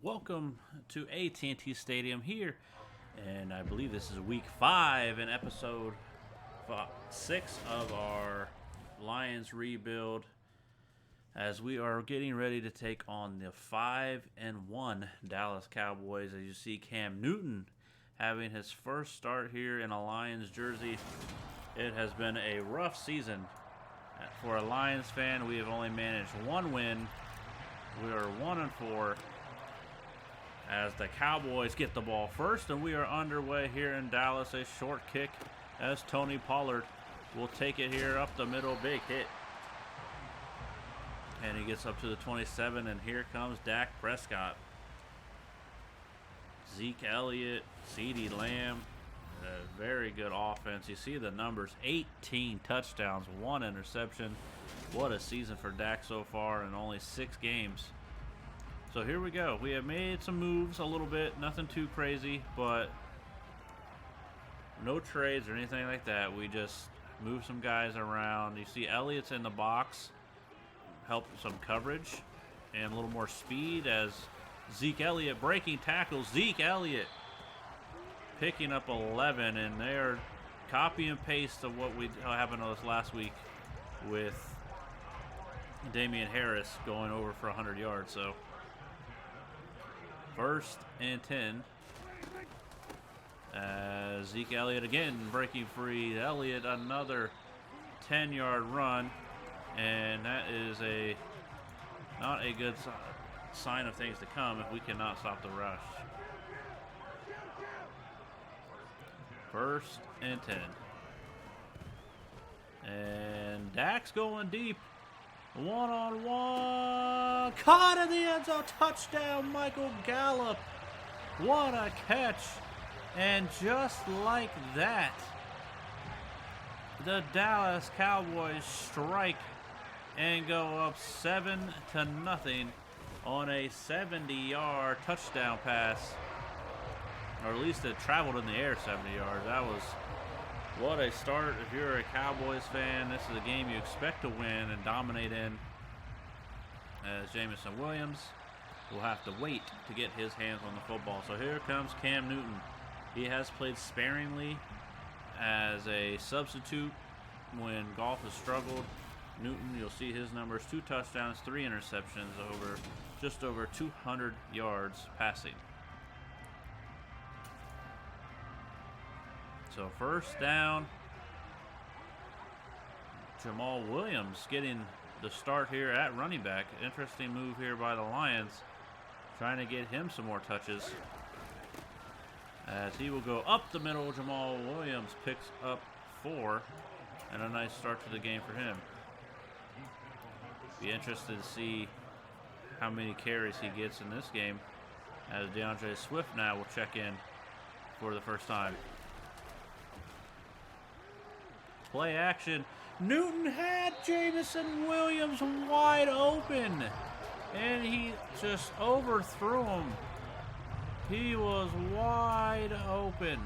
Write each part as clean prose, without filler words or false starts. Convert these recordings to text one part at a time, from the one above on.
welcome to AT&T Stadium here, and I believe this is week 5 in episode 6 of our Lions rebuild, as we are getting ready to take on the 5-1 Dallas Cowboys. As you see, Cam Newton having his first start here in a Lions jersey. It has been a rough season for a Lions fan. We have only managed one win. We are 1-4 as the Cowboys get the ball first, and we are underway here in Dallas. A short kick as Tony Pollard will take it here up the middle. Big hit. And he gets up to the 27, and here comes Dak Prescott. Zeke Elliott, CeeDee Lamb. A very good offense. You see the numbers, 18 touchdowns, 1 interception. What a season for Dak so far in only 6 games. So here we go. We have made some moves a little bit, nothing too crazy, but no trades or anything like that. We just move some guys around. You see Elliott's in the box, help some coverage and a little more speed as Zeke Elliott breaking tackles. Zeke Elliott picking up 11, and they are copy and paste of what happened to us last week with Damian Harris going over for 100 yards. So 1st and 10. Zeke Elliott again breaking free. Elliott another 10-yard run, and that is not a good sign of things to come if we cannot stop the rush. 1st and 10. And Dak's going deep. One-on-one. Caught in the end zone. Touchdown, Michael Gallup. What a catch. And just like that, the Dallas Cowboys strike and go up 7-0 on a 70-yard touchdown pass. Or at least it traveled in the air 70 yards. That was what a start. If you're a Cowboys fan, this is a game you expect to win and dominate in, as Jamal Williams will have to wait to get his hands on the football. So here comes Cam Newton. He has played sparingly as a substitute when Goff has struggled. Newton, you'll see his numbers, 2 touchdowns, 3 interceptions, just over 200 yards passing. So 1st down. Jamal Williams getting the start here at running back. Interesting move here by the Lions, trying to get him some more touches, as he will go up the middle. Jamal Williams picks up 4, and a nice start to the game for him. Be interested to see how many carries he gets in this game, as DeAndre Swift now will check in for the first time. Play action. Newton had Jamal Williams wide open, and he just overthrew him. He was wide open.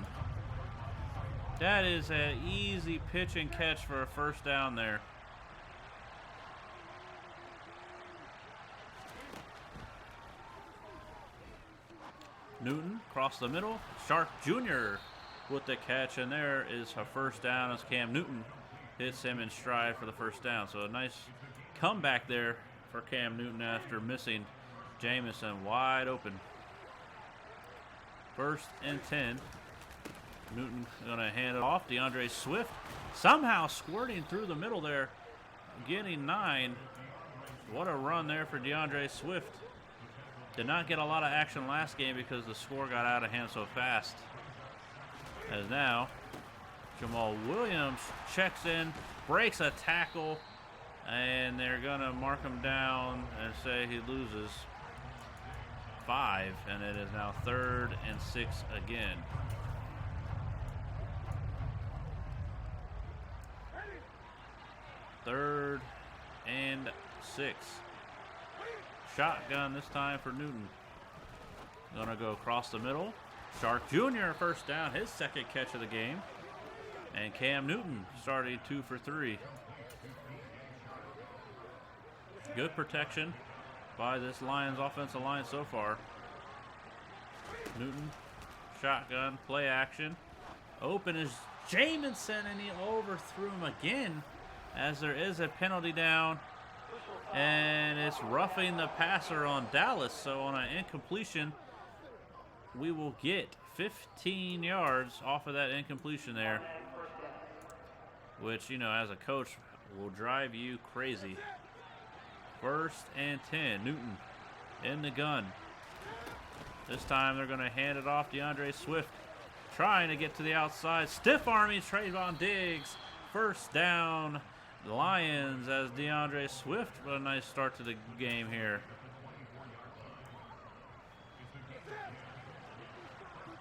That is an easy pitch and catch for a 1st down there. Newton across the middle. Shark Jr. with the catch, and there is a 1st down as Cam Newton hits him in stride for the 1st down. So a nice comeback there for Cam Newton after missing Jamison wide open. 1st and 10. Newton going to hand it off. DeAndre Swift somehow squirting through the middle there, getting 9. What a run there for DeAndre Swift. Did not get a lot of action last game because the score got out of hand so fast. As now, Jamal Williams checks in, breaks a tackle, and they're going to mark him down and say he loses 5, and it is now 3rd and 6 again. Third and 6. Shotgun this time for Newton. Gonna go across the middle. Shark Jr. 1st down, his 2nd catch of the game. And Cam Newton starting 2 for 3. Good protection by this Lions offensive line so far. Newton, shotgun, play action. Open is Jamison, and he overthrew him again as there is a penalty down. And it's roughing the passer on Dallas. So on an incompletion, we will get 15 yards off of that incompletion there. Which, you know, as a coach, will drive you crazy. 1st and 10. Newton in the gun. This time they're going to hand it off. DeAndre Swift trying to get to the outside. Stiff arming Trayvon Diggs. 1st down. The Lions as DeAndre Swift. What a nice start to the game here.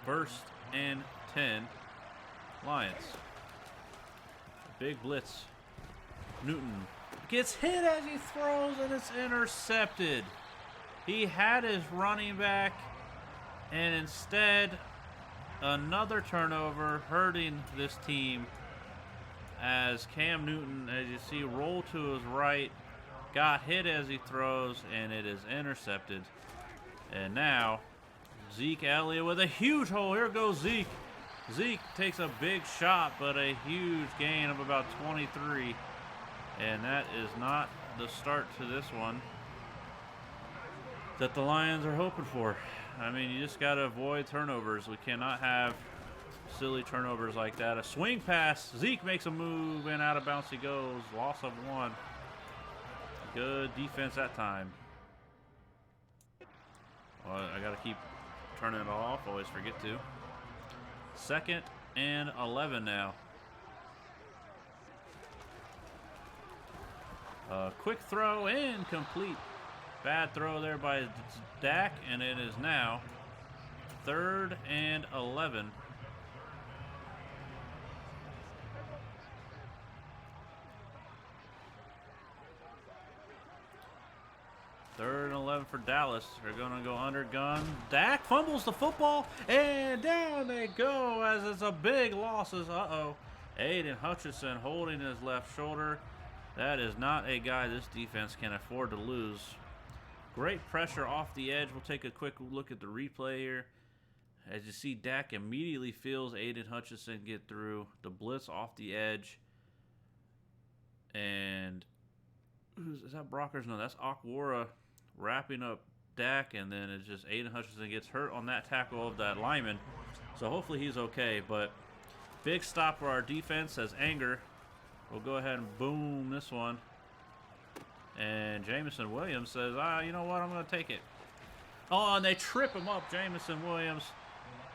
1st and 10. Lions. Big blitz. Newton gets hit as he throws, and it's intercepted. He had his running back, and instead another turnover hurting this team as Cam Newton, as you see, rolled to his right, got hit as he throws, and it is intercepted. And now Zeke Elliott with a huge hole. Here goes Zeke. Zeke takes a big shot, but a huge gain of about 23. And that is not the start to this one that the Lions are hoping for. I mean, you just got to avoid turnovers. We cannot have silly turnovers like that. A swing pass. Zeke makes a move, and out of bounds he goes. Loss of 1. Good defense that time. Well, I got to keep turning it off. Always forget to. 2nd and 11 now. Quick throw, incomplete. Bad throw there by Dak, and it is now 3rd and 11. Third and 11 for Dallas. They're going to go under gun. Dak fumbles the football, and down they go as it's a big loss. Uh-oh. Aiden Hutchinson holding his left shoulder. That is not a guy this defense can afford to lose. Great pressure off the edge. We'll take a quick look at the replay here. As you see, Dak immediately feels Aiden Hutchinson get through. The blitz off the edge. And is that Brockers? No, that's Akwara wrapping up Dak, and then it's just Aiden Hutchinson gets hurt on that tackle of that lineman. So hopefully he's okay, but big stop for our defense as Anger will go ahead and boom this one. And Jamal Williams says, you know what, I'm going to take it. Oh, and they trip him up. Jamal Williams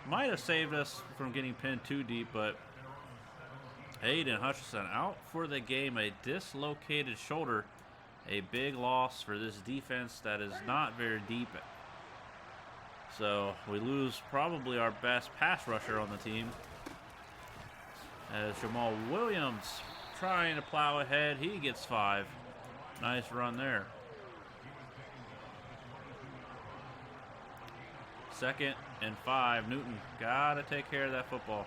might have saved us from getting pinned too deep, but Aiden Hutchinson out for the game. A dislocated shoulder. A big loss for this defense that is not very deep. So we lose probably our best pass rusher on the team. As Jamal Williams trying to plow ahead. He gets 5. Nice run there. 2nd and 5. Newton got to take care of that football.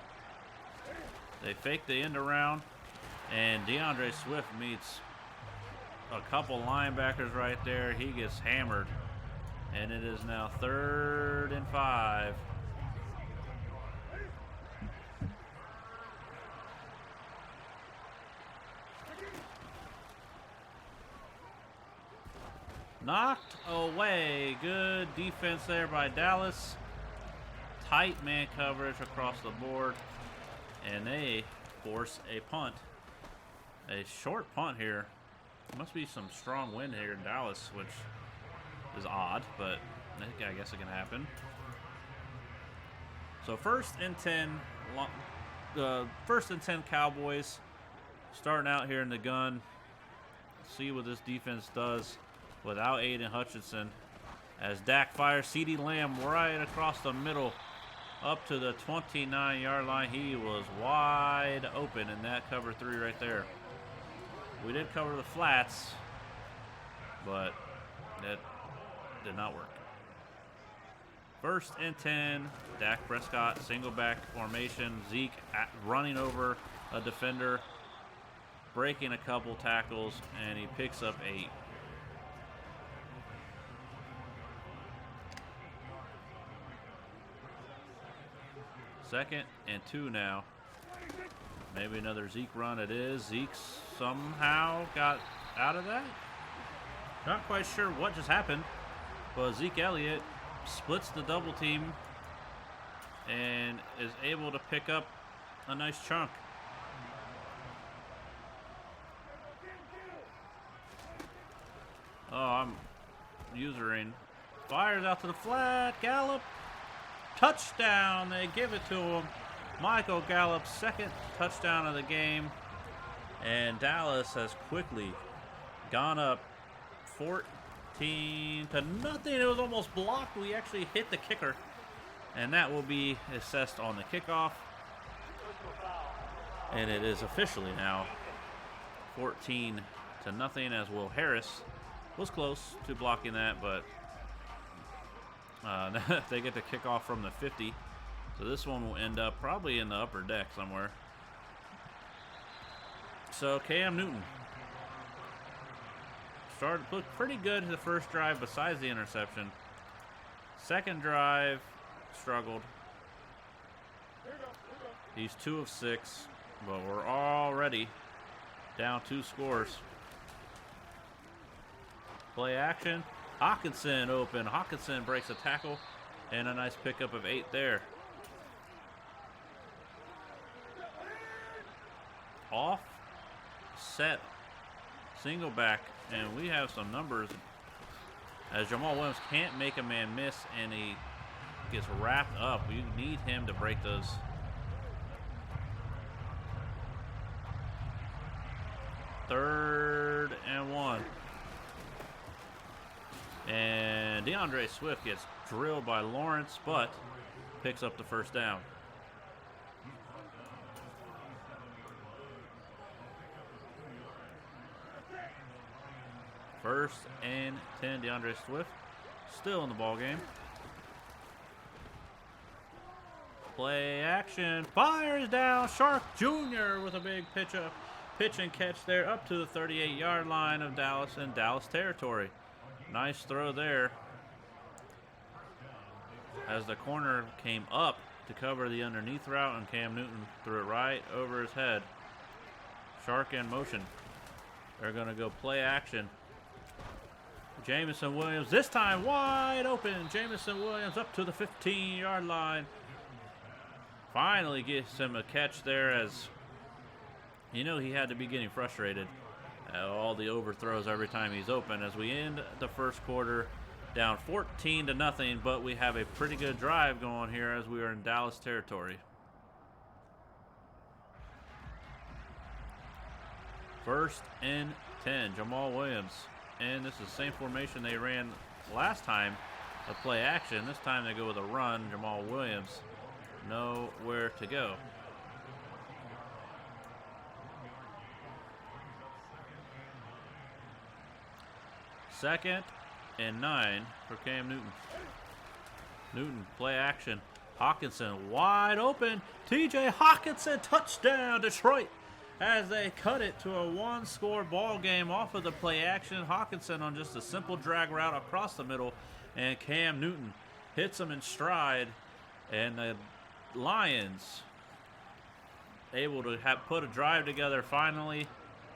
They fake the end around, and DeAndre Swift meets a couple linebackers right there. He gets hammered, and it is now 3rd and 5. Knocked away. Good defense there by Dallas. Tight man coverage across the board. And they force a punt. A short punt here. Must be some strong wind here in Dallas, which is odd, but I guess it can happen. So 1st and 10. 1st and 10 Cowboys. Starting out here in the gun. See what this defense does without Aiden Hutchinson. As Dak fires CeeDee Lamb right across the middle up to the 29-yard line. He was wide open in that cover 3 right there. We did cover the flats, but that did not work. 1st and 10. Dak Prescott, single back formation. Zeke running over a defender, breaking a couple tackles, and he picks up 8. 2nd and 2 now. Maybe another Zeke run. It is. Zeke somehow got out of that. Not quite sure what just happened, but Zeke Elliott splits the double team and is able to pick up a nice chunk. Oh, I'm usering. Fires out to the flat. Gallup. Touchdown. They give it to him. Michael Gallup's 2nd touchdown of the game. And Dallas has quickly gone up 14-0. It was almost blocked. We actually hit the kicker. And that will be assessed on the kickoff. And it is officially now 14-0 as Will Harris was close to blocking that, but they get the kickoff from the 50. So this one will end up probably in the upper deck somewhere. So Cam Newton looked pretty good the first drive besides the interception. Second drive, struggled. He's 2 of 6, but we're already down 2 scores. Play action. Hawkinson open. Hawkinson breaks a tackle and a nice pickup of 8 there. Off, set, single back, and we have some numbers as Jamal Williams can't make a man miss and he gets wrapped up. We need him to break those. Third and 1. And DeAndre Swift gets drilled by Lawrence, but picks up the first down. First and 10, DeAndre Swift still in the ball game. Play action, fires down, Shark Jr. with a big pitch and catch there up to the 38-yard line of Dallas in Dallas territory. Nice throw there as the corner came up to cover the underneath route, and Cam Newton threw it right over his head. Shark in motion. They're going to go play action. Jamison Williams this time wide open. Jamison Williams up to the 15-yard line. Finally gets him a catch there, as you know he had to be getting frustrated. All the overthrows every time he's open, as we end the first quarter down 14-0, but we have a pretty good drive going here as we are in Dallas territory. First and 10, Jamal Williams. And this is the same formation they ran last time, a play action. This time they go with a run. Jamal Williams nowhere to go. Second and 9 for Cam Newton. Newton, play action. Hawkinson wide open. TJ Hawkinson, touchdown, Detroit, as they cut it to a 1-score ball game off of the play action. Hawkinson on just a simple drag route across the middle, and Cam Newton hits him in stride, and the Lions able to put a drive together finally.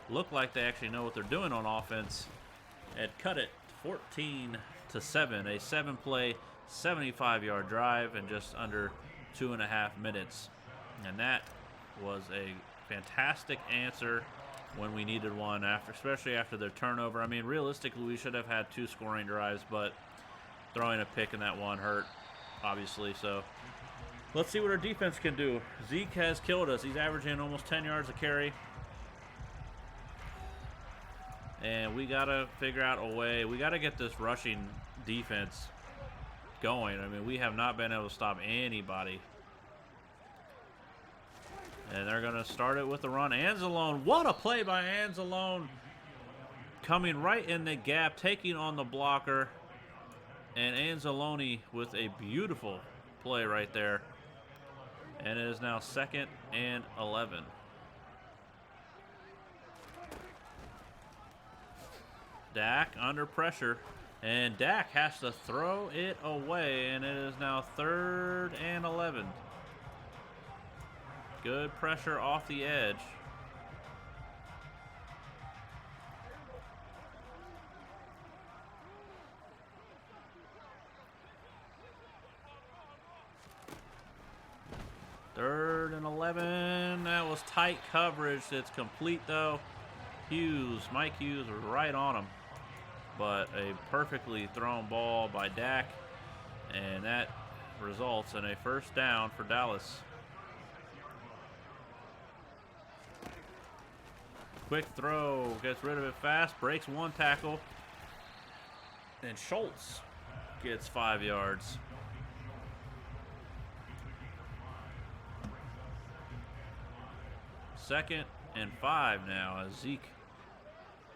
Look like they actually know what they're doing on offense, and cut it 14-7, a 7-play, 75-yard drive in just under 2.5 minutes. And that was a fantastic answer when we needed one, especially after their turnover. I mean, realistically, we should have had 2 scoring drives, but throwing a pick in that one hurt, obviously. So let's see what our defense can do. Zeke has killed us. He's averaging almost 10 yards a carry. And we got to figure out a way. We got to get this rushing defense going. I mean, we have not been able to stop anybody. And they're going to start it with the run. Anzalone, what a play by Anzalone. Coming right in the gap, taking on the blocker. And Anzalone with a beautiful play right there. And it is now 2nd and 11. Dak under pressure, and Dak has to throw it away, and it is now 3rd and 11. Good pressure off the edge. Third and 11. That was tight coverage. It's complete though. Hughes, Mike Hughes was right on him. But a perfectly thrown ball by Dak. And that results in a first down for Dallas. Quick throw, gets rid of it fast, breaks one tackle. And Schultz gets 5 yards. Second and 5 now as Zeke.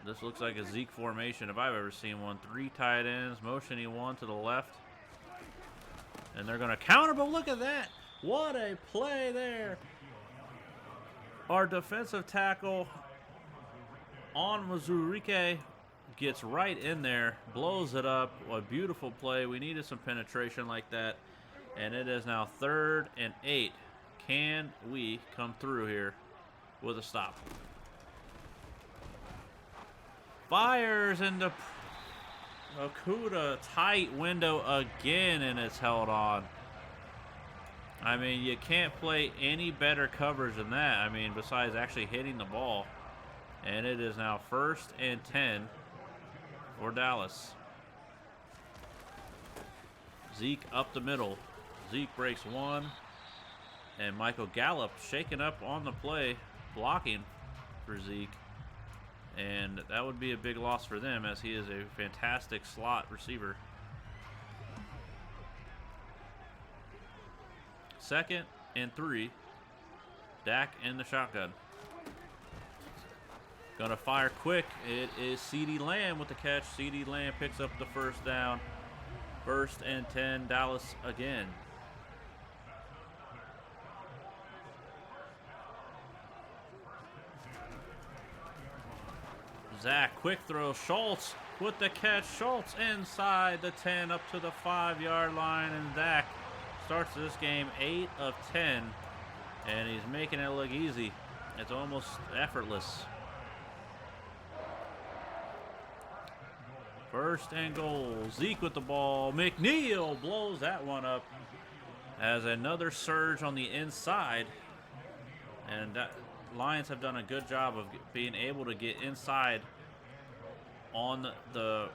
This looks like a Zeke formation if I've ever seen one. 3 tight ends, motioning one to the left. And they're going to counter, but look at that. What a play there. Our defensive tackle on Mazurike gets right in there, blows it up. A beautiful play. We needed some penetration like that. And it is now 3rd and 8. Can we come through here with a stop? Fires into Okuda, tight window again, and it's held on. I mean, you can't play any better coverage than that. I mean, besides actually hitting the ball. And it is now 1st and 10 for Dallas. Zeke up the middle. Zeke breaks one. And Michael Gallup shaking up on the play, blocking for Zeke. And that would be a big loss for them as he is a fantastic slot receiver. 2nd and 3. Dak in the shotgun. Gonna fire quick. It is CeeDee Lamb with the catch. CeeDee Lamb picks up the first down. 1st and 10, Dallas again. Zach, quick throw. Schultz with the catch. Schultz inside the 10 up to the 5-yard line. And Zach starts this game 8 of 10. And he's making it look easy. It's almost effortless. 1st and goal. Zeke with the ball. McNeil blows that one up as another surge on the inside. And Lions have done a good job of being able to get inside on the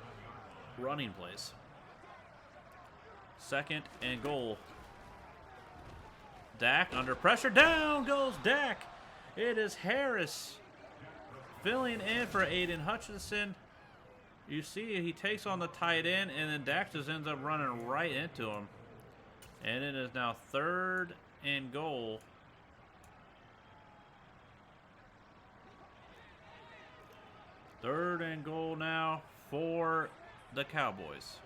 running plays. 2nd and goal. Dak under pressure. Down goes Dak. It is Harris filling in for Aiden Hutchinson. You see he takes on the tight end, and then Dak just ends up running right into him. And it is now 3rd and goal. Third and goal now for the Cowboys.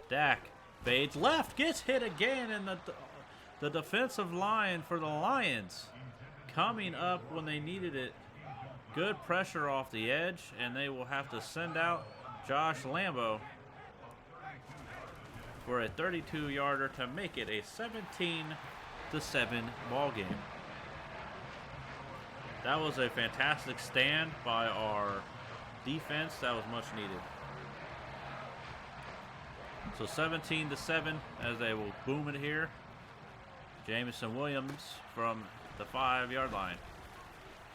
Dak fades left, gets hit again, and the defensive line for the Lions coming up when they needed it. Good pressure off the edge, and they will have to send out Josh Lambo for a 32-yarder to make it a 17-7 ball game. That was a fantastic stand by our defense. That was much needed. So 17-7 as they will boom it here. Jamison Williams from the 5-yard line.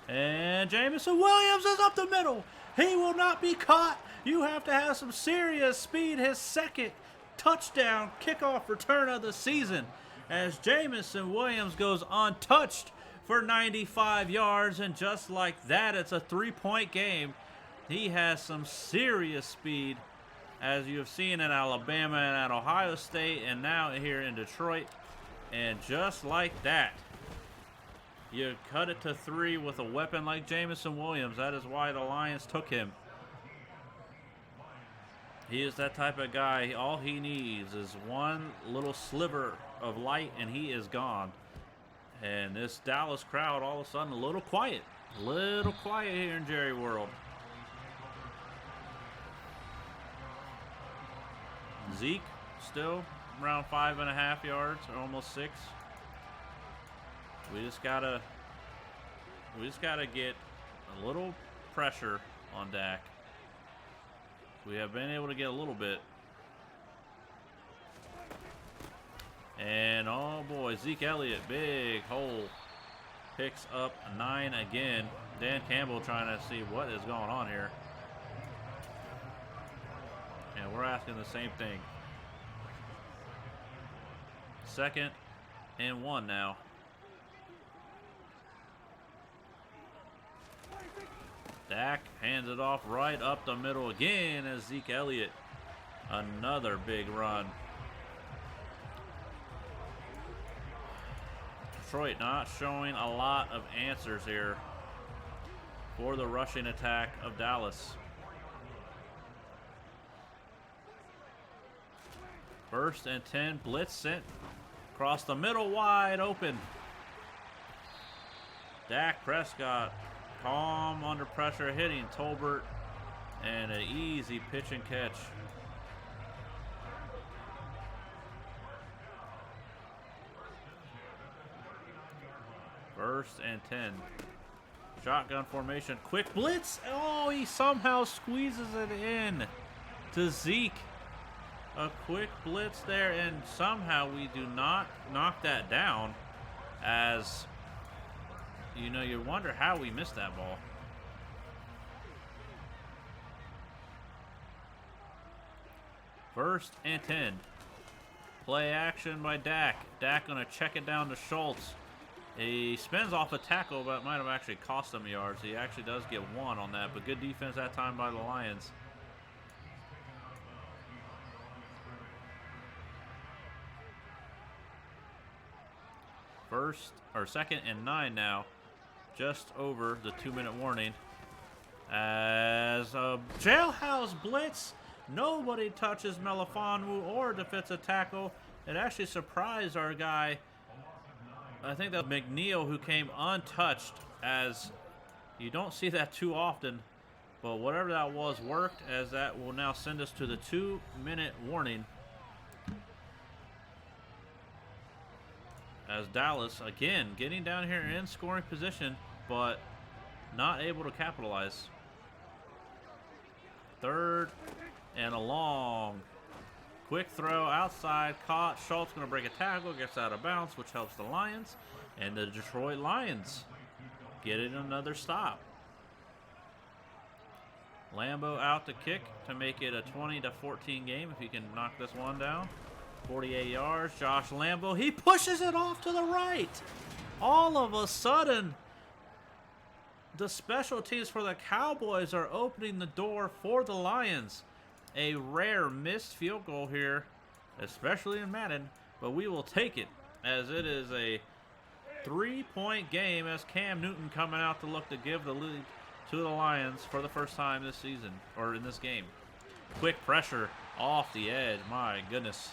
And Jamison Williams is up the middle. He will not be caught. You have to have some serious speed. His 2nd touchdown kickoff return of the season as Jamison Williams goes untouched for 95 yards. And just like that, it's a 3-point game. He has some serious speed, as you have seen in Alabama and at Ohio State and now here in Detroit. And just like that, you cut it to 3 with a weapon like Jamison Williams. That is why the Lions took him. He is that type of guy. All he needs is one little sliver of light, and he is gone. And this Dallas crowd, all of a sudden, a little quiet. A little quiet here in Jerry World. Zeke still around 5.5 yards, or almost 6. We just gotta get a little pressure on Dak. We have been able to get a little bit. And oh boy, Zeke Elliott, big hole. Picks up 9 again. Dan Campbell trying to see what is going on here. And we're asking the same thing. 2nd and 1 now. Dak hands it off right up the middle again as Zeke Elliott. Another big run. Detroit not showing a lot of answers here for the rushing attack of Dallas. 1st and 10, blitz sent across the middle, wide open. Dak Prescott, calm under pressure, hitting Tolbert, and an easy pitch and catch. First and 10. Shotgun formation. Quick blitz. Oh, he somehow squeezes it in to Zeke. A quick blitz there, and somehow we do not knock that down. As, you know, you wonder how we missed that ball. First and 10. Play action by Dak. Dak gonna check it down to Schultz. He spins off a tackle, but it might have actually cost him yards. He actually does get 1 on that, but good defense that time by the Lions. First or 2nd and 9 now, just over the 2-minute warning. As a jailhouse blitz, nobody touches Melifonwu or defensive tackle. It actually surprised our guy. I think that McNeil, who came untouched, as you don't see that too often, but whatever that was worked, as that will now send us to the 2-minute warning. As Dallas, again, getting down here in scoring position, but not able to capitalize. 3rd and a long. Quick throw outside, caught. Schultz going to break a tackle, gets out of bounds, which helps the Lions. And the Detroit Lions getting another stop. Lambo out to kick to make it a 20-14 game if he can knock this one down. 48 yards, Josh Lambo. He pushes it off to the right. All of a sudden, the special teams for the Cowboys are opening the door for the Lions. A rare missed field goal here, especially in Madden, but we will take it as it is a 3-point game as Cam Newton coming out to look to give the lead to the Lions for the first time this season, or in this game. Quick pressure off the edge, my goodness.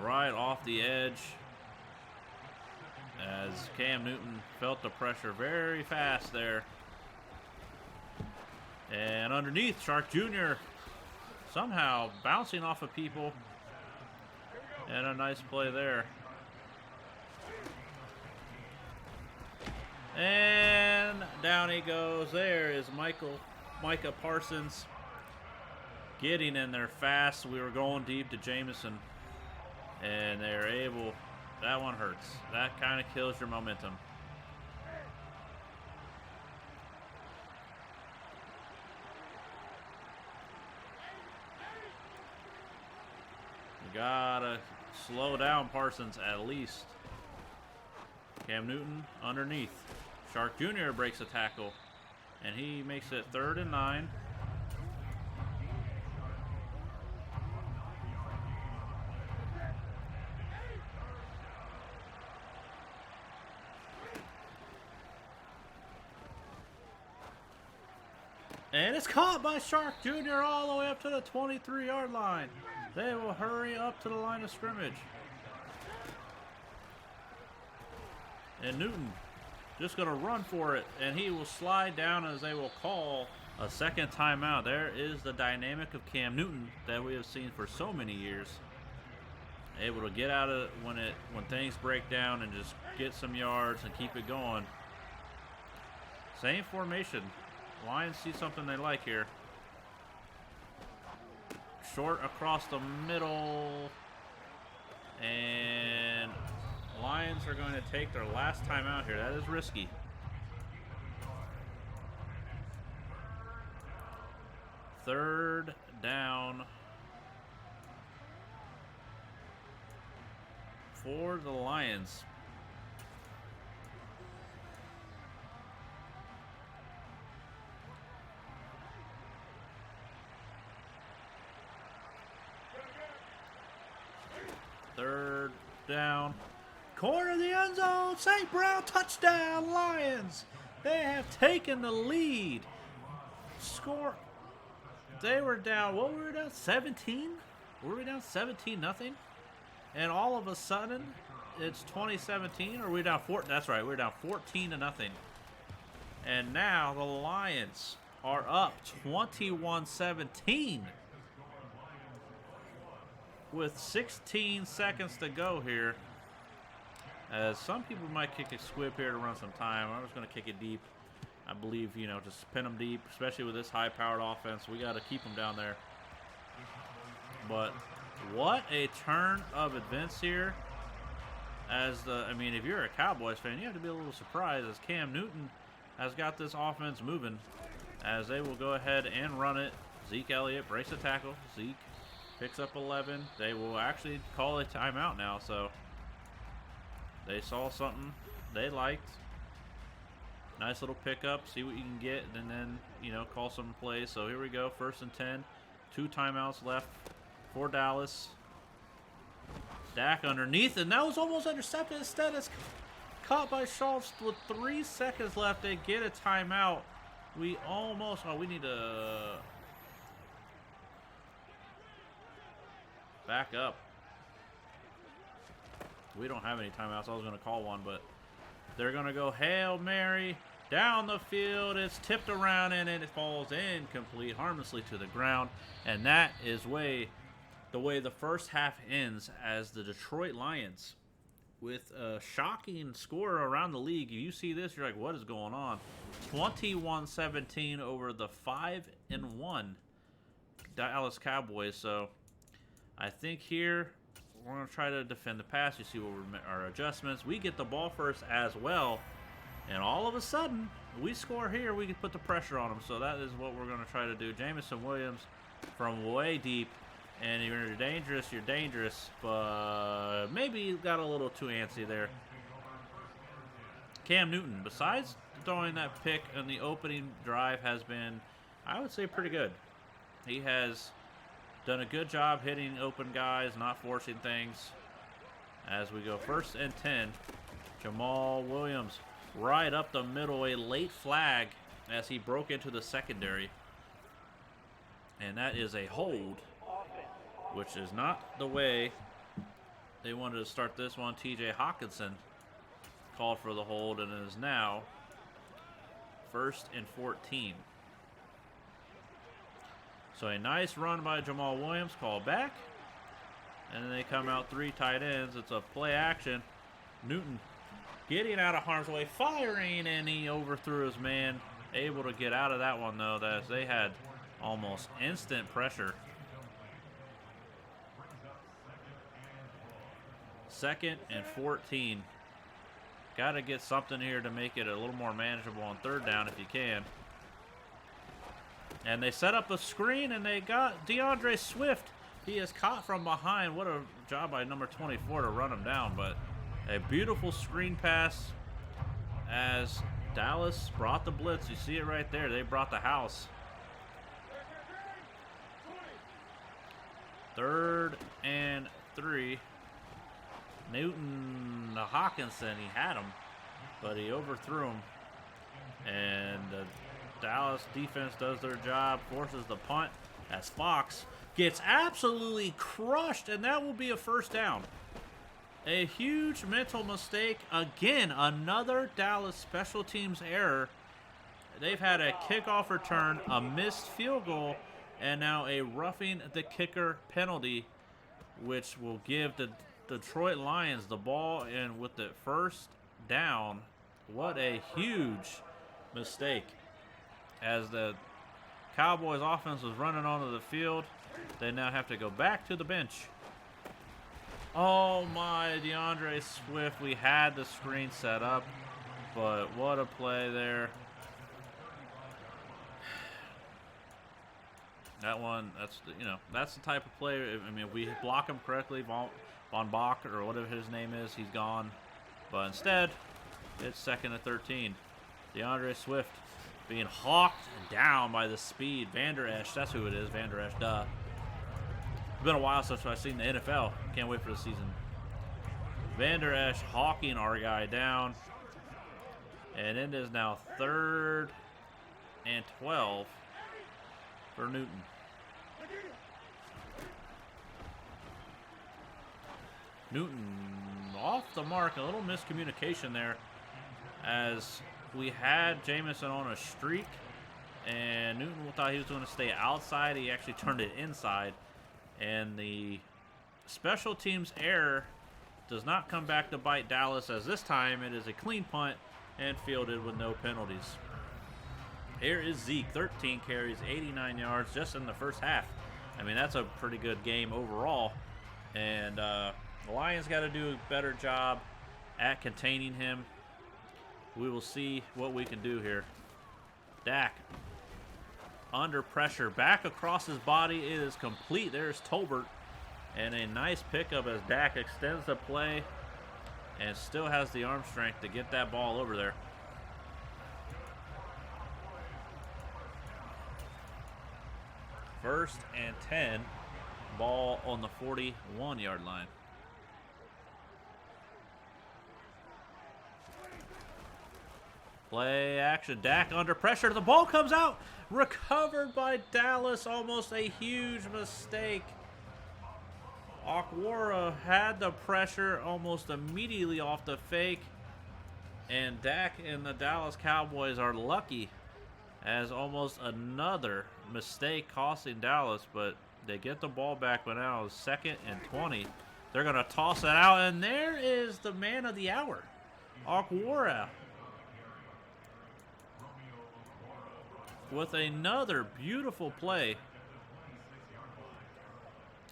Right off the edge as Cam Newton felt the pressure very fast there. And underneath, Shark Jr. somehow bouncing off of people. And a nice play there. And down he goes. There is Micah Parsons getting in there fast. We were going deep to Jameson. And they're able, that one hurts. That kind of kills your momentum. Gotta slow down Parsons at least. Cam Newton underneath. Shark Jr. breaks a tackle, and he makes it 3rd and 9. And it's caught by Shark Jr. all the way up to the 23-yard line. They will hurry up to the line of scrimmage. And Newton just going to run for it, and he will slide down as they will call a second timeout. There is the dynamic of Cam Newton that we have seen for so many years. able to get out of when things break down and just get some yards and keep it going. Same formation. Lions see something they like here. Short across the middle. And Lions are going to take their last time out here. That is risky. Third down for the Lions. Third down. Corner of the end zone. St. Brown touchdown, Lions. They have taken the lead. Score. They were down. What were we down? 17? Were we down 17-0? And all of a sudden, it's 2017. Or are we down 4? That's right. We're down 14-0. And now the Lions are up 21-17. With 16 seconds to go here. As some people might kick a squib here to run some time. I was going to kick it deep. I believe, you know, just pin them deep, especially with this high-powered offense. We got to keep them down there. But what a turn of events here. I mean, if you're a Cowboys fan, you have to be a little surprised as Cam Newton has got this offense moving. As they will go ahead and run it. Zeke Elliott breaks the tackle. Zeke picks up 11. They will actually call a timeout now, so they saw something they liked. Nice little pickup, see what you can get, and then, you know, call some plays. So here we go, 1st and 10. 2 timeouts left for Dallas. Dak underneath, and that was almost intercepted. Instead, it's caught by Schultz with 3 seconds left. They get a timeout. We almost, we need to back up. We don't have any timeouts. I was going to call one, but they're going to go Hail Mary down the field. It's tipped around and it falls incomplete harmlessly to the ground. And that is the way the first half ends, as the Detroit Lions, with a shocking score around the league. If you see this, you're like, what is going on? 21-17 over the 5-1 Dallas Cowboys. So I think here we're going to try to defend the pass. You see what our adjustments. We get the ball first as well. And all of a sudden, we score here. We can put the pressure on them. So that is what we're going to try to do. Jamal Williams from way deep. And if you're dangerous, you're dangerous. But maybe you got a little too antsy there. Cam Newton, besides throwing that pick in the opening drive, has been, I would say, pretty good. He has done a good job hitting open guys, not forcing things. As we go 1st and 10, Jamal Williams right up the middle, a late flag as he broke into the secondary. And that is a hold, which is not the way they wanted to start this one. TJ Hawkinson called for the hold, and it is now 1st and 14. So a nice run by Jamal Williams, called back. And then they come out 3 tight ends. It's a play action. Newton getting out of harm's way, firing, and he overthrew his man. Able to get out of that one, though, as they had almost instant pressure. 2nd and 14. Got to get something here to make it a little more manageable on 3rd down if you can. And they set up a screen, and they got DeAndre Swift. He is caught from behind. What a job by number 24 to run him down. But a beautiful screen pass as Dallas brought the blitz. You see it right there. They brought the house. 3rd and 3. Newton, Hawkinson, he had him, but he overthrew him. And the Dallas defense does their job, forces the punt as Fox gets absolutely crushed, and that will be a 1st down. A huge mental mistake. Again, another Dallas special teams error. They've had a kickoff return, a missed field goal, and now a roughing the kicker penalty. which will give the Detroit Lions the ball, and with the first down, what a huge mistake. As the Cowboys offense was running onto the field, they now have to go back to the bench. Oh my, DeAndre Swift, we had the screen set up, but what a play there. That one, that's the type of play. I mean, if we block him correctly, Von Bach or whatever his name is, he's gone. But instead, it's 2nd and 13. DeAndre Swift being hawked down by the speed. Van Der Esch, that's who it is, Van Der Esch, duh. It's been a while since I've seen the NFL. Can't wait for the season. Van Der Esch hawking our guy down. And it is now 3rd and 12 for Newton. Newton off the mark. A little miscommunication there, as we had Jamison on a streak, and Newton thought he was going to stay outside. He actually turned it inside, and the special teams error does not come back to bite Dallas, as this time it is a clean punt and fielded with no penalties. Here is Zeke, 13 carries, 89 yards just in the first half. I mean, that's a pretty good game overall, and the Lions got to do a better job at containing him. We will see what we can do here. Dak under pressure, back across his body. It is complete. There's Tolbert, and a nice pickup as Dak extends the play and still has the arm strength to get that ball over there. First and 10, ball on the 41-yard line. Play action, Dak under pressure. The ball comes out, recovered by Dallas. Almost a huge mistake. Okwara had the pressure almost immediately off the fake. And Dak and the Dallas Cowboys are lucky, as almost another mistake costing Dallas, but they get the ball back, but now it's 2nd and 20. They're going to toss it out, and there is the man of the hour, Okwara, with another beautiful play.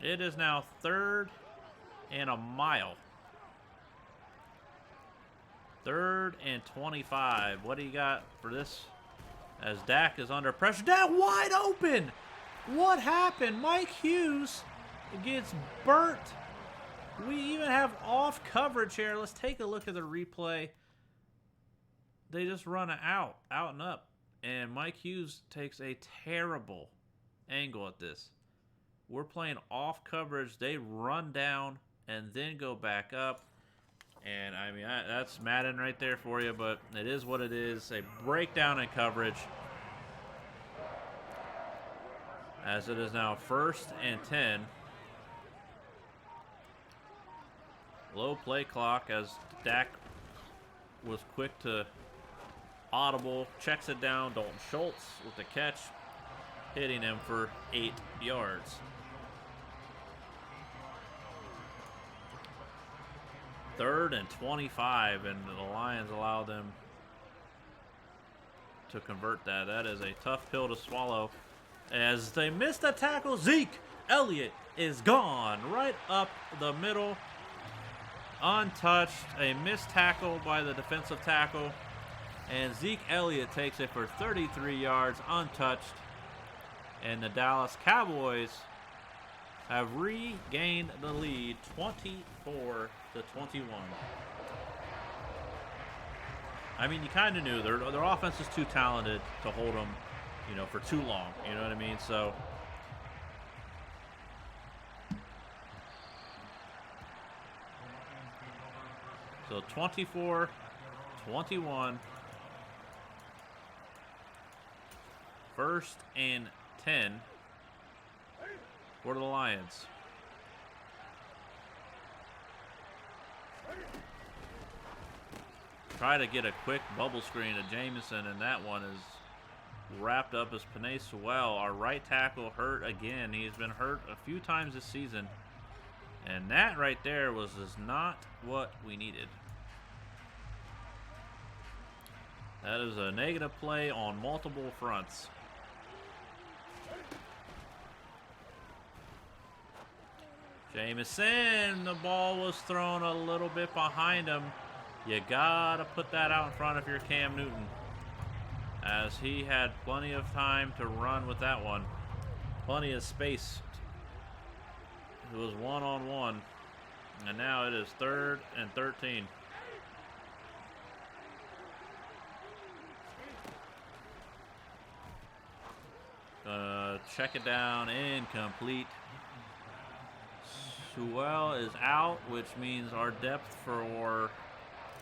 It is now 3rd and a mile. 3rd and 25. What do you got for this? As Dak is under pressure. Dak wide open! What happened? Mike Hughes gets burnt. We even have off coverage here. Let's take a look at the replay. They just run out and up. And Mike Hughes takes a terrible angle at this. We're playing off coverage. They run down and then go back up. And, I mean, that's Madden right there for you, but it is what it is. A breakdown in coverage. As it is now 1st and 10. Low play clock as Dak was quick to audible. Checks it down. Dalton Schultz with the catch, hitting him for 8 yards. Third and 25, and the Lions allow them to convert that. That is a tough pill to swallow, as they missed a tackle. Zeke Elliott is gone right up the middle, untouched. A missed tackle by the defensive tackle, and Zeke Elliott takes it for 33 yards untouched. And the Dallas Cowboys have regained the lead, 24-21. I mean, you kind of knew their offense is too talented to hold them, for too long. You know what I mean? So So 24-21. First and 10 for the Lions. Try to get a quick bubble screen to Jamison, and that one is wrapped up as Penei Sewell, our right tackle, hurt again. He's been hurt a few times this season. And that right there was just not what we needed. That is a negative play on multiple fronts. Jamison, the ball was thrown a little bit behind him. You gotta put that out in front if you're Cam Newton, as he had plenty of time to run with that one. Plenty of space. It was one-on-one. And now it is 3rd and 13. Check it down, incomplete. Sewell is out, which means our depth for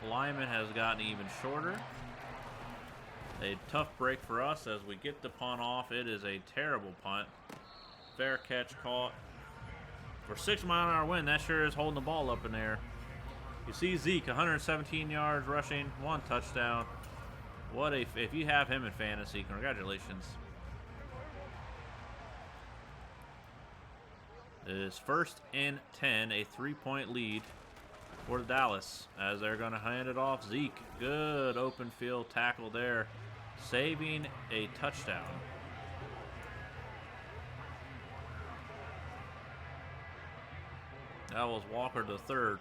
linemen has gotten even shorter. A tough break for us as we get the punt off. It is a terrible punt. Fair catch caught. For 6-mile-an-hour win, that sure is holding the ball up in there. You see Zeke, 117 yards rushing, 1 touchdown. What if you have him in fantasy, congratulations. It is 1st and 10, a 3-point lead for Dallas as they're going to hand it off. Zeke, good open field tackle there, saving a touchdown. That was Walker the third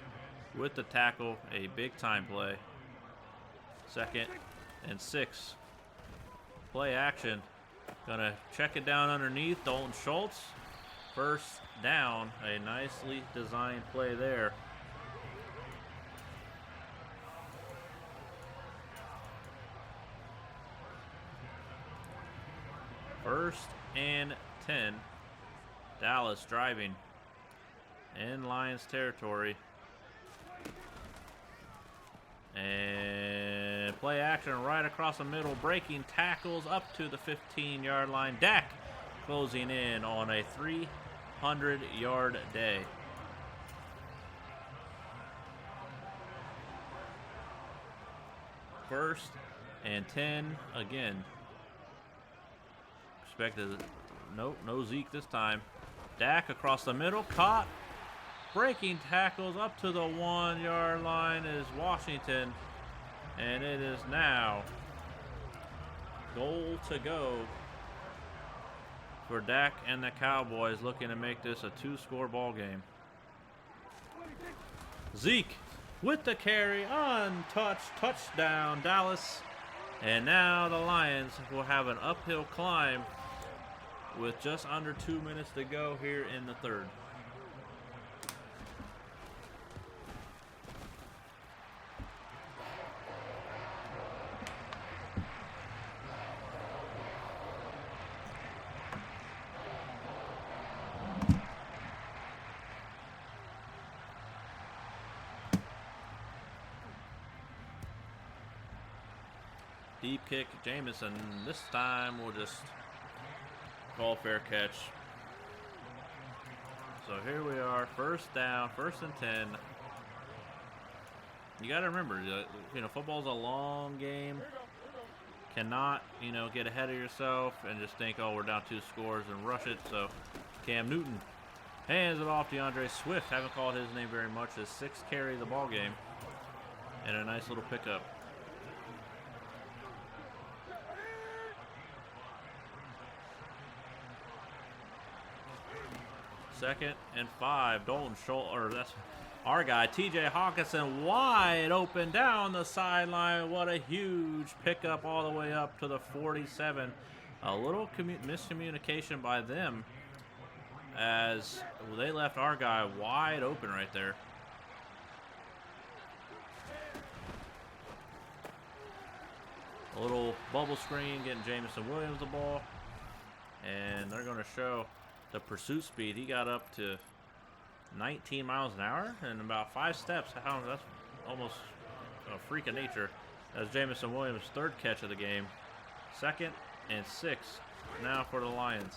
with the tackle, a big time play. 2nd and 6. Play action. Gonna check it down underneath. Dalton Schultz. 1st down. A nicely designed play there. First and 10. Dallas driving in Lions territory. And play action right across the middle. Breaking tackles up to the 15-yard line. Dak closing in on a 300-yard day. First and 10 again. Expected, nope, no Zeke this time. Dak across the middle, caught. Breaking tackles up to the 1-yard line is Washington. And it is now goal to go for Dak and the Cowboys, looking to make this a 2-score ball game. Zeke with the carry, untouched, touchdown Dallas. And now the Lions will have an uphill climb with just under 2 minutes to go here in the third. Deep kick, Jamison. This time we'll just call fair catch. So here we are, 1st down, 1st and 10. You got to remember, football's a long game. Cannot, get ahead of yourself and just think, oh, we're down 2 scores and rush it. So Cam Newton hands it off to DeAndre Swift. Haven't called his name very much. His 6th carry of the ball game. And a nice little pickup. 2nd and 5. Dalton Schultz, or that's our guy, T.J. Hawkinson, wide open down the sideline. What a huge pickup all the way up to the 47. A little miscommunication by them as they left our guy wide open right there. A little bubble screen getting Jamal Williams the ball. And they're going to show the pursuit speed. He got up to 19 miles an hour in about 5 steps. That's almost a freak of nature. That's Jamal Williams' 3rd catch of the game. 2nd and 6 now for the Lions.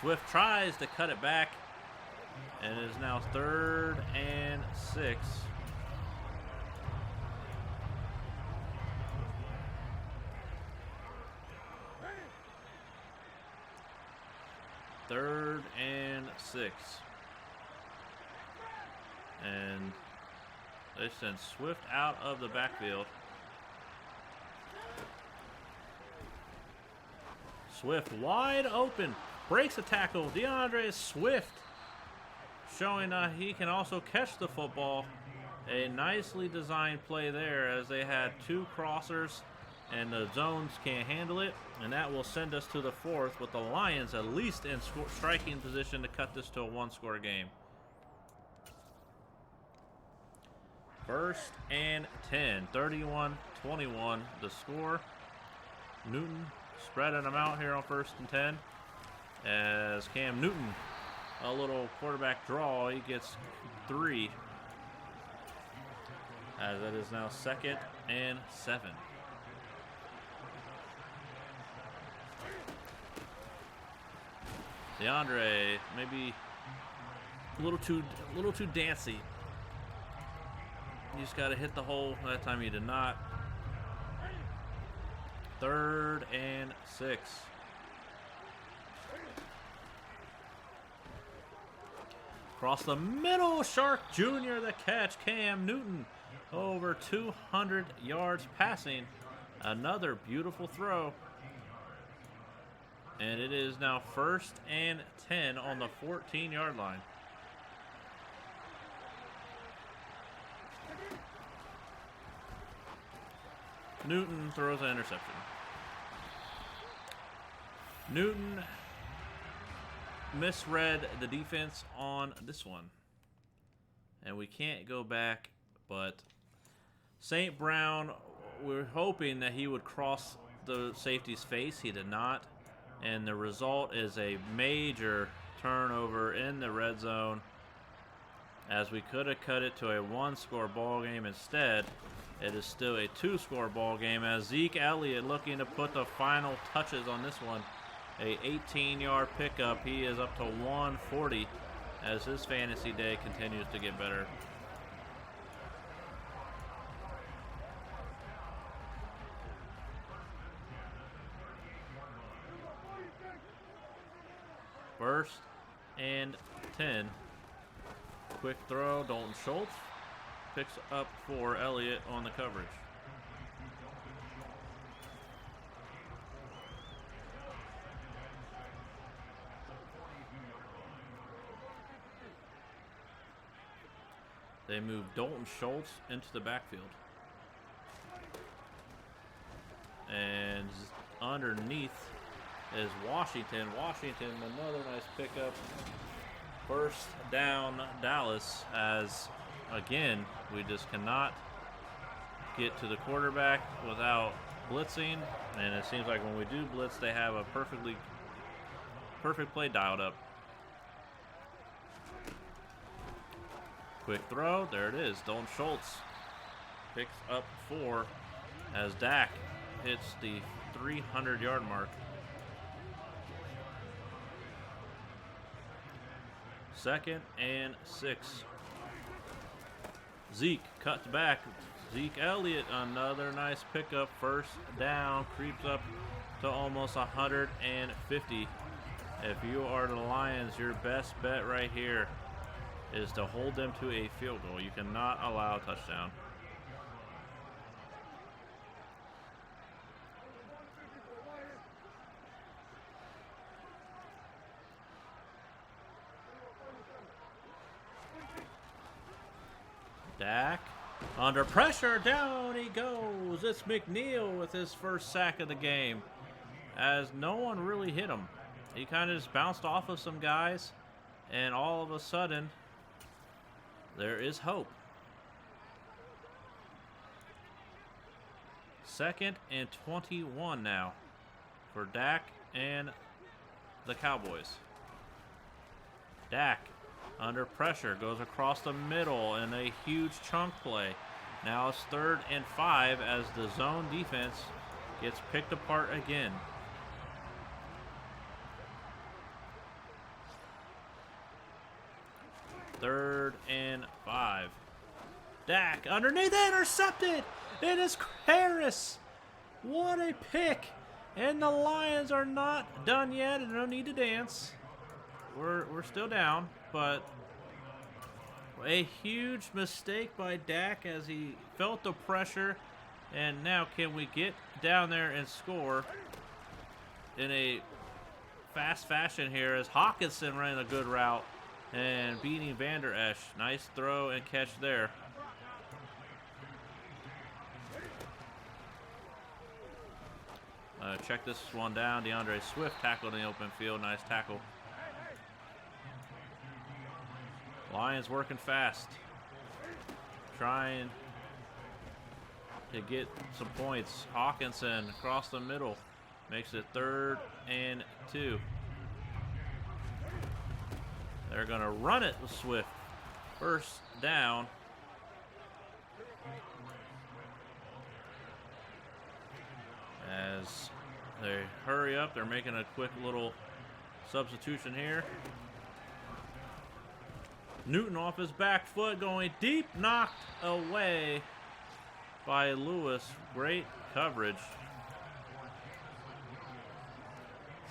Swift tries to cut it back, and it is now 3rd and 6. Third and 6. And they send Swift out of the backfield. Swift wide open. Breaks a tackle. DeAndre Swift showing he can also catch the football. A nicely designed play there as they had two crossers and the zones can't handle it. And that will send us to the fourth with the Lions at least in striking position to cut this to a one-score game. 1st and 10, 31-21 the score. Newton spreading them out here on 1st and 10 as Cam Newton, a little quarterback draw, he gets 3 as it is now 2nd and 7. DeAndre maybe a little too dancy. You just got to hit the hole. That time he did not. 3rd and 6. Across the middle, Shark Jr. the catch. Cam Newton over 200 yards passing. Another beautiful throw. And it is now 1st and 10 on the 14-yard line. Newton throws an interception. Newton misread the defense on this one. And we can't go back, but St. Brown, we're hoping that he would cross the safety's face. He did not. And the result is a major turnover in the red zone, as we could have cut it to a one-score ball game. Instead, it is still a two-score ball game as Zeke Elliott looking to put the final touches on this one. A 18-yard pickup. He is up to 140 as his fantasy day continues to get better. First and 10. Quick throw. Dalton Schultz picks up for Elliott on the coverage. They move Dalton Schultz into the backfield. And underneath is Washington. Washington, another nice pickup. 1st down Dallas, as again, we just cannot get to the quarterback without blitzing. And it seems like when we do blitz, they have a perfect play dialed up. Quick throw, there it is. Dalton Schultz picks up 4 as Dak hits the 300-yard mark. 2nd and 6. Zeke cuts back. Zeke Elliott, another nice pickup. 1st down, creeps up to almost 150. If you are the Lions, your best bet right here is to hold them to a field goal. You cannot allow a touchdown. Dak under pressure, down he goes. It's McNeil with his first sack of the game, as no one really hit him. He kind of just bounced off of some guys, and all of a sudden, there is hope. 2nd and 21 now for Dak and the Cowboys. Dak under pressure, goes across the middle in a huge chunk play. Now it's 3rd and 5 as the zone defense gets picked apart again. Third and 5. Dak underneath, intercepted. It is Harris. What a pick. And the Lions are not done yet. No need to dance. We're still down, but A huge mistake by Dak as he felt the pressure. And now can we get down there and score in a fast fashion here as Hawkinson ran a good route and beating Vander Esch. Nice throw and catch there. Check this one down. DeAndre Swift tackled in the open field. Nice tackle. Lions working fast. Trying to get some points. Hawkinson across the middle. Makes it 3rd and 2. They're going to run it with Swift. First down. As they hurry up, they're making a quick little substitution here. Newton off his back foot, going deep, knocked away by Lewis. Great coverage.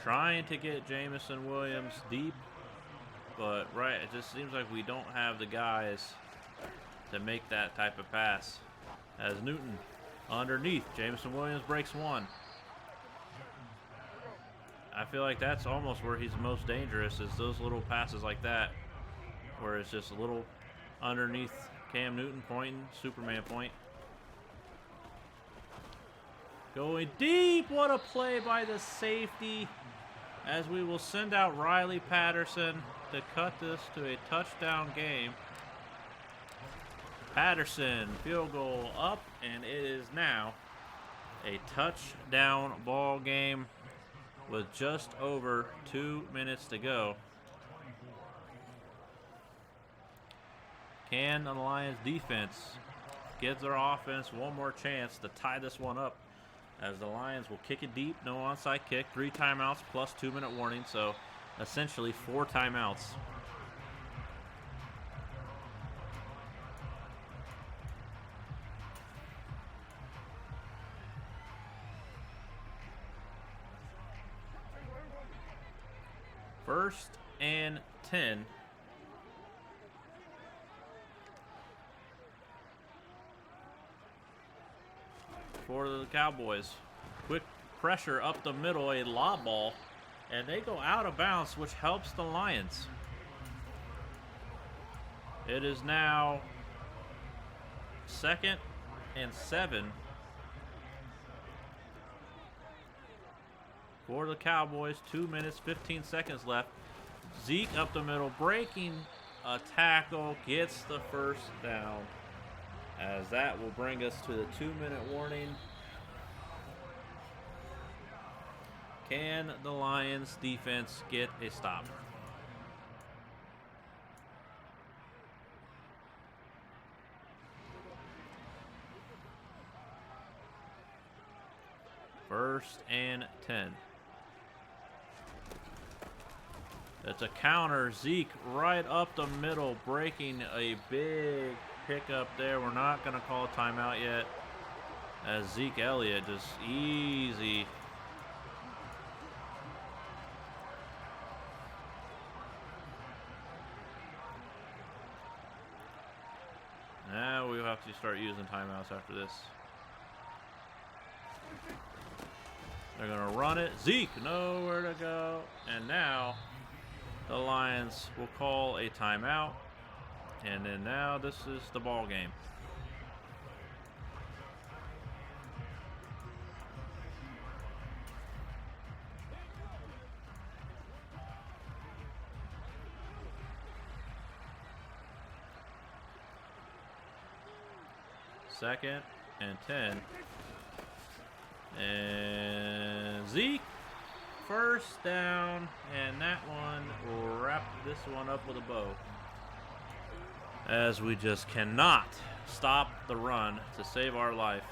Trying to get Jameson Williams deep, but it just seems like we don't have the guys to make that type of pass. As Newton underneath, Jameson Williams breaks one. I feel like that's almost where he's most dangerous, is those little passes like that, where it's just a little underneath Cam Newton pointing, Superman point. Going deep, what a play by the safety, as we will send out Riley Patterson to cut this to a touchdown game. Patterson, field goal up, and it is now a touchdown ball game with just over 2 minutes to go. Can the Lions defense give their offense one more chance to tie this one up, as the Lions will kick it deep, no onside kick, 3 timeouts plus 2-minute warning, so essentially 4 timeouts. First and 10. For the Cowboys. Quick pressure up the middle, a lob ball, and they go out of bounds, which helps the Lions. It is now 2nd and 7 for the Cowboys. 2 minutes, 15 seconds left. Zeke up the middle, breaking a tackle, gets the first down, as that will bring us to the 2-minute warning. Can the Lions defense get a stop? First and 10. It's a counter. Zeke right up the middle, breaking a big pickup there. We're not going to call a timeout yet, as Zeke Elliott just easy. Now we'll have to start using timeouts after this. They're going to run it. Zeke, nowhere to go. And now the Lions will call a timeout. And then now this is the ball game. Second and 10. And Zeke, first down, and that one will wrap this one up with a bow, as we just cannot stop the run to save our life.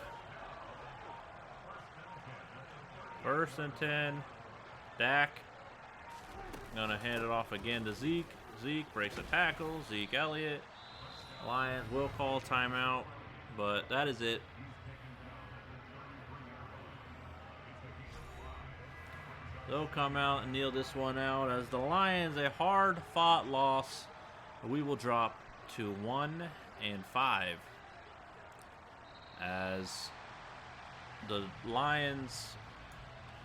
First and 10. Dak gonna hand it off again to Zeke. Zeke breaks a tackle. Zeke Elliott. Lions will call timeout, but that is it. They'll come out and kneel this one out, as the Lions, a hard-fought loss. We will drop to 1-5 as the Lions.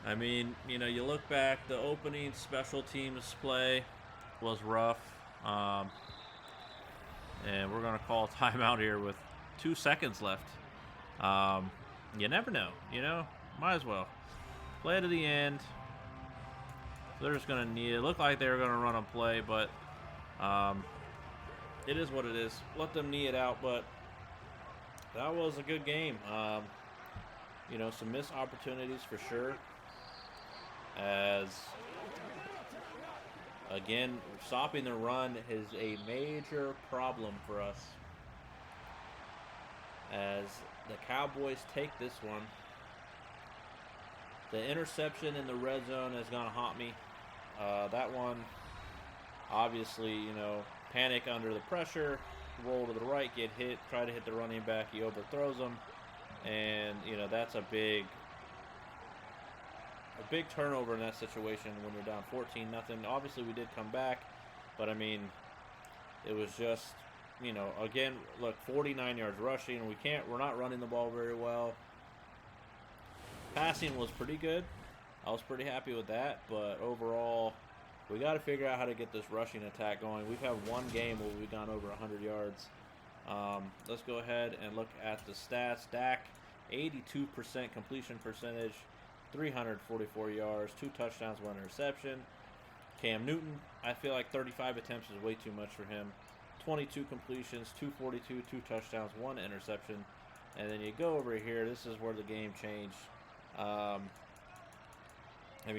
I mean, you look back, the opening special teams play was rough. And we're going to call a timeout here with 2 seconds left. You never know, might as well. Play to the end. They're just going to need it. Looked like they were going to run a play, but it is what it is. Let them knee it out, but that was a good game. Some missed opportunities for sure. As, again, stopping the run is a major problem for us. As the Cowboys take this one. The interception in the red zone is going to haunt me. That one, obviously, panic under the pressure, roll to the right, get hit, try to hit the running back, he overthrows him. And, that's a big turnover in that situation when you're down 14-0. Obviously, we did come back, but, I mean, it was just, again, look, 49 yards rushing. We're not running the ball very well. Passing was pretty good. I was pretty happy with that, but overall, we got to figure out how to get this rushing attack going. We've had one game where we've gone over 100 yards. Let's go ahead and look at the stats. Dak, 82% completion percentage, 344 yards, 2 touchdowns, 1 interception. Cam Newton, I feel like 35 attempts is way too much for him. 22 completions, 242, 2 touchdowns, 1 interception. And then you go over here, this is where the game changed.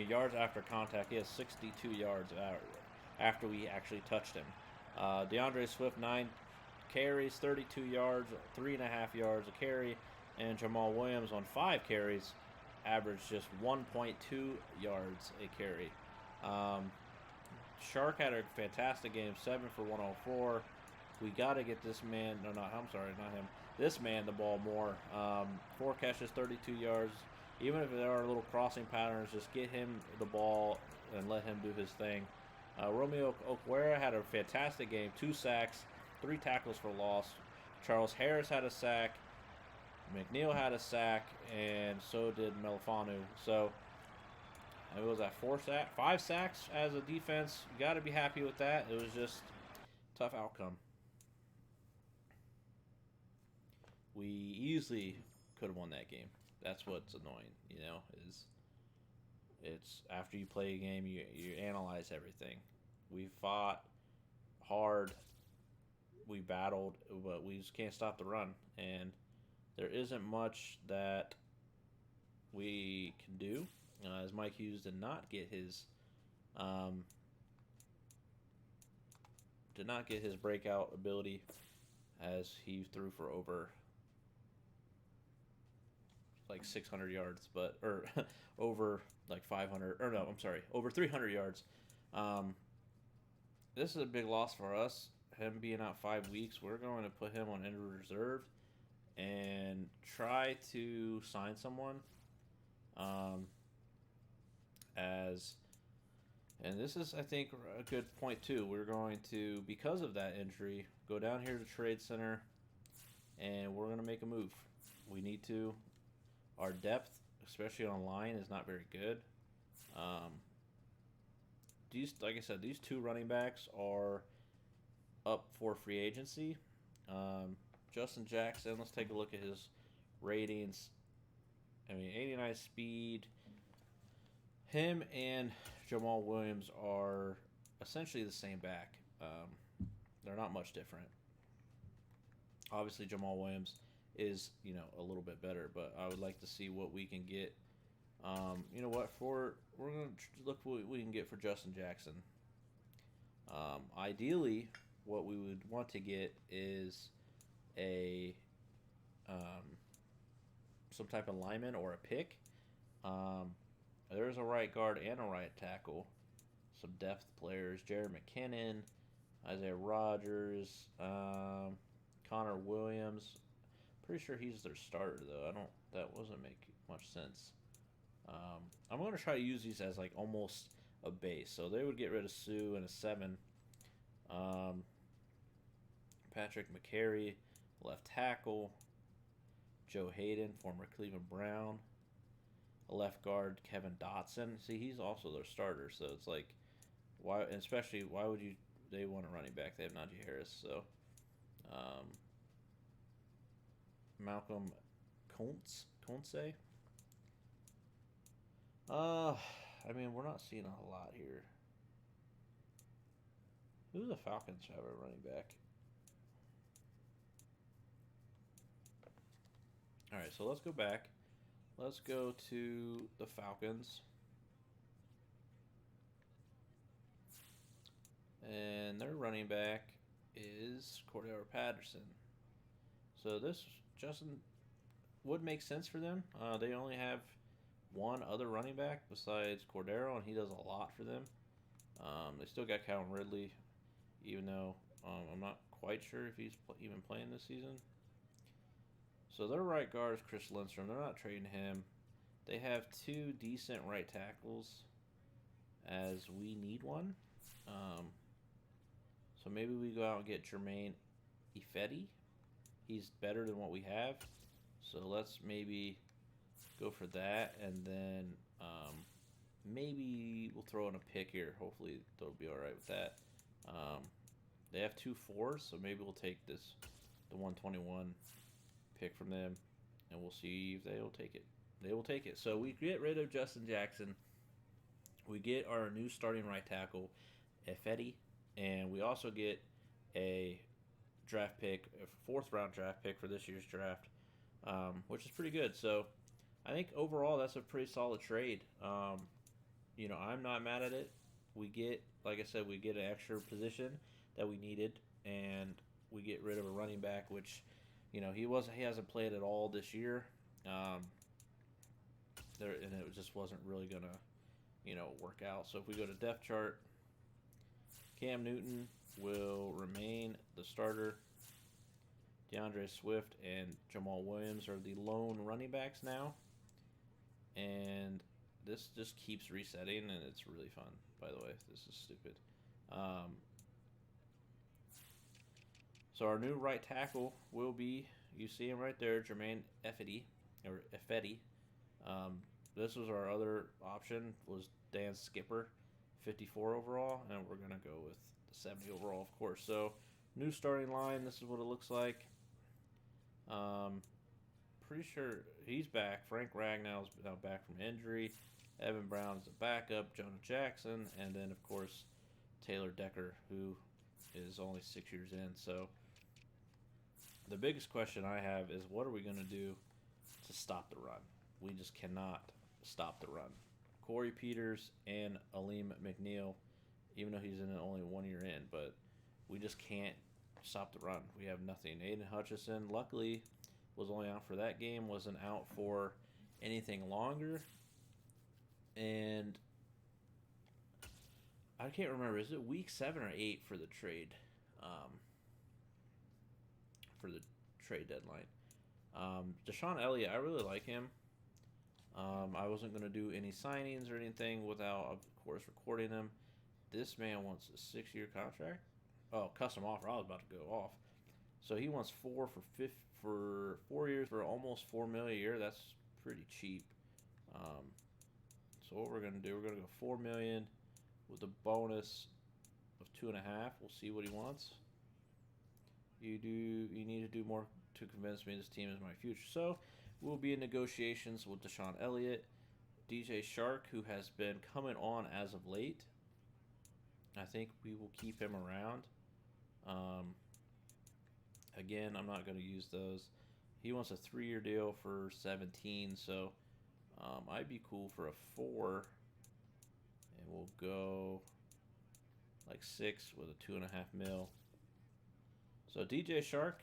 Yards after contact, he has 62 yards after we actually touched him. DeAndre Swift, 9 carries, 32 yards, 3.5 yards a carry. And Jamal Williams on 5 carries averaged just 1.2 yards a carry. Shark had a fantastic game, 7 for 104. We got to get this man, not him. This man the ball more. 4 catches, 32 yards. Even if there are little crossing patterns, just get him the ball and let him do his thing. Romeo Okwara had a fantastic game, 2 sacks, 3 tackles for loss. Charles Harris had a sack. McNeil had a sack, and so did Melifanu. So it was at 5 sacks as a defense. You got to be happy with that. It was just a tough outcome. We easily could have won that game. That's what's annoying, is it's after you play a game, you analyze everything. We fought hard, we battled, but we just can't stop the run, and there isn't much that we can do. As Mike Hughes did not get his breakout ability, as he threw for over 600 yards, over 500, over 300 yards. This is a big loss for us. Him being out 5 weeks, we're going to put him on injured reserve and try to sign someone. And this is, I think, a good point too. We're going to, because of that injury, go down here to Trade Center, and we're going to make a move. We need to. Our depth, especially on line, is not very good. Like I said, these 2 running backs are up for free agency. Justin Jackson, let's take a look at his ratings. 89 speed. Him and Jamal Williams are essentially the same back. They're not much different. Obviously, Jamal Williams is, a little bit better, but I would like to see what we can get. We're going to look what we can get for Justin Jackson. Ideally, what we would want to get is some type of lineman or a pick. There's a right guard and a right tackle. Some depth players: Jared McKinnon, Isaiah Rogers, Connor Williams. Pretty sure he's their starter though. That wasn't make much sense. I'm going to try to use these as almost a base. So they would get rid of Sue and a 7. Patrick McCary, left tackle. Joe Hayden, former Cleveland Brown. A left guard, Kevin Dotson. See, he's also their starter, so it's like, why? And especially, why would you? They want a running back. They have Najee Harris, so Malcolm Kontze. I mean, we're not seeing a lot here. Who do the Falcons have a running back? All right, so let's go back. Let's go to the Falcons. And their running back is Cordero Patterson. So this, Justin, would make sense for them. They only have one other running back besides Cordero, and he does a lot for them. They still got Calvin Ridley, even though I'm not quite sure if he's even playing this season. So their right guard is Chris Lindstrom. They're not trading him. They have two decent right tackles, as we need one. So maybe we go out and get Jermaine Ifedi. He's better than what we have. So let's maybe go for that, and then maybe we'll throw in a pick here. Hopefully they'll be all right with that. They have 2 4s, so maybe we'll take the 121 pick from them, and we'll see if they will take it. They will take it. So we get rid of Justin Jackson. We get our new starting right tackle, Ifedi, and we also get a draft pick, a 4th round draft pick for this year's draft, which is pretty good. So I think overall that's a pretty solid trade. I'm not mad at it. We get, like I said, we get an extra position that we needed, and we get rid of a running back, which, he hasn't played at all this year. And it just wasn't really gonna, work out. So if we go to depth chart, Cam Newton will remain the starter. DeAndre Swift and Jamal Williams are the lone running backs now. And this just keeps resetting, and it's really fun, by the way. This is stupid. So our new right tackle will be, you see him right there, Jermaine Ifedi. This was our other option, was Dan Skipper, 54 overall, and we're going to go with the 70 overall, of course. So new starting line, this is what it looks like. Pretty sure he's back. Frank Ragnall's now back from injury. Evan Brown's the backup. Jonah Jackson, and then of course Taylor Decker, who is only 6 years in. So the biggest question I have is, what are we going to do to stop the run? We just cannot stop the run. Corey Peters and Aleem McNeil, even though he's in it only 1 year in, but we just can't stop the run. We have nothing. Aiden Hutchinson, luckily, was only out for that game, wasn't out for anything longer. And I can't remember, is it week 7 or 8 for the trade? For the trade deadline. Deshaun Elliott, I really like him. I wasn't going to do any signings or anything without, of course, recording him. This man wants a 6-year contract. Oh, custom offer. I was about to go off. So he wants 4 for 4 years for almost $4 million a year. That's pretty cheap. So what we're going to do, we're going to go $4 million with a bonus of 2.5. We'll see what he wants. You need to do more to convince me this team is my future. So we'll be in negotiations with Deshaun Elliott, DJ Shark, who has been coming on as of late. I think we will keep him around. Again, I'm not going to use those. He wants a 3-year deal for 17, so I'd be cool for a 4, and we'll go like 6 with a 2.5 mil. So DJ Shark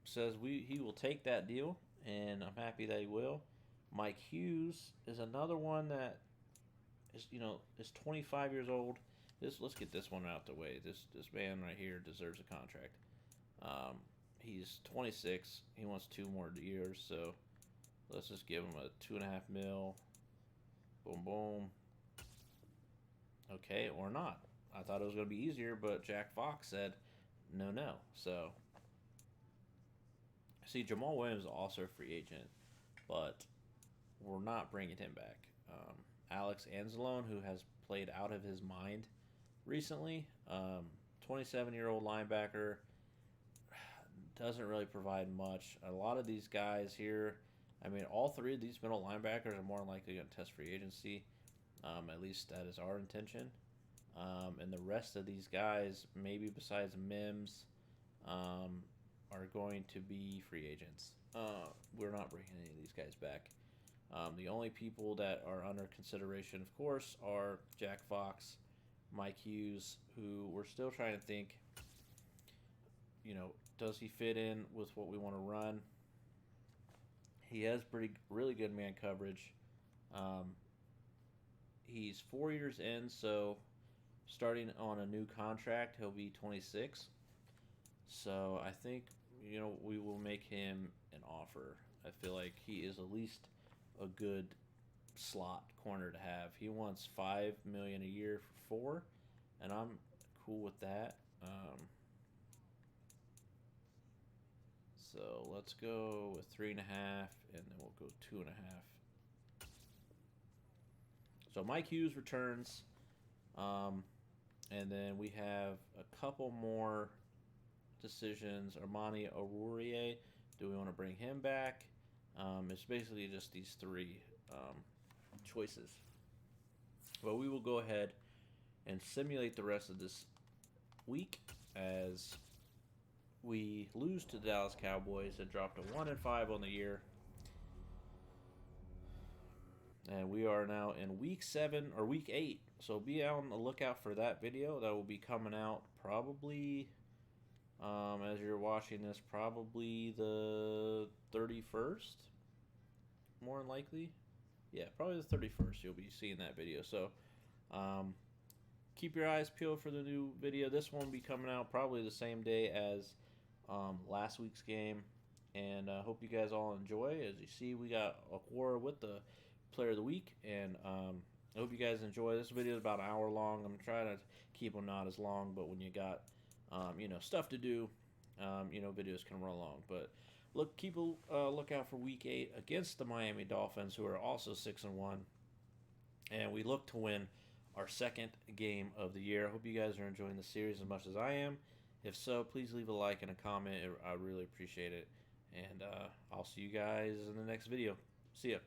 says he will take that deal, and I'm happy that he will. Mike Hughes is another one that is 25 years old. Let's get this one out the way. This man right here deserves a contract. He's 26. He wants 2 more years, so let's just give him a 2.5 mil. Boom, boom. Okay, or not. I thought it was going to be easier, but Jack Fox said, no. So, see, Jamal Williams is also a free agent, but we're not bringing him back. Alex Anzalone, who has played out of his mind recently, 27-year-old linebacker, doesn't really provide much. A lot of these guys here, I mean, all three of these middle linebackers are more likely going to test free agency. At least that is our intention. And the rest of these guys, maybe besides Mims, are going to be free agents. We're not bringing any of these guys back. The only people that are under consideration, of course, are Jack Fox, Mike Hughes, who we're still trying to think, does he fit in with what we want to run? He has really good man coverage. He's 4 years in, so starting on a new contract, he'll be 26. So I think, we will make him an offer. I feel like he is at least a good slot corner to have. He wants $5 million a year for 4, and I'm cool with that. So let's go with 3.5, and then we'll go 2.5. So Mike Hughes returns, and then we have a couple more decisions. Armani Arurie, do we want to bring him back? It's basically just these three choices. But we will go ahead and simulate the rest of this week as we lose to the Dallas Cowboys and drop to 1-5 on the year. And we are now in week 7 or week 8. So be on the lookout for that video. That will be coming out probably, as you're watching this, probably the 31st. More than likely. Yeah, probably the 31st. You'll be seeing that video. So keep your eyes peeled for the new video. This one will be coming out probably the same day as last week's game. And I hope you guys all enjoy. As you see, we got a war with the Player of the Week, and I hope you guys enjoy. This video is about an hour long. I'm trying to keep them not as long, but when you got stuff to do, videos can run long. But keep a lookout for week 8 against the Miami Dolphins, who are also 6-1, and we look to win our second game of the year. I hope you guys are enjoying the series as much as I am. If so, please leave a like and a comment. I really appreciate it, and I'll see you guys in the next video. See ya.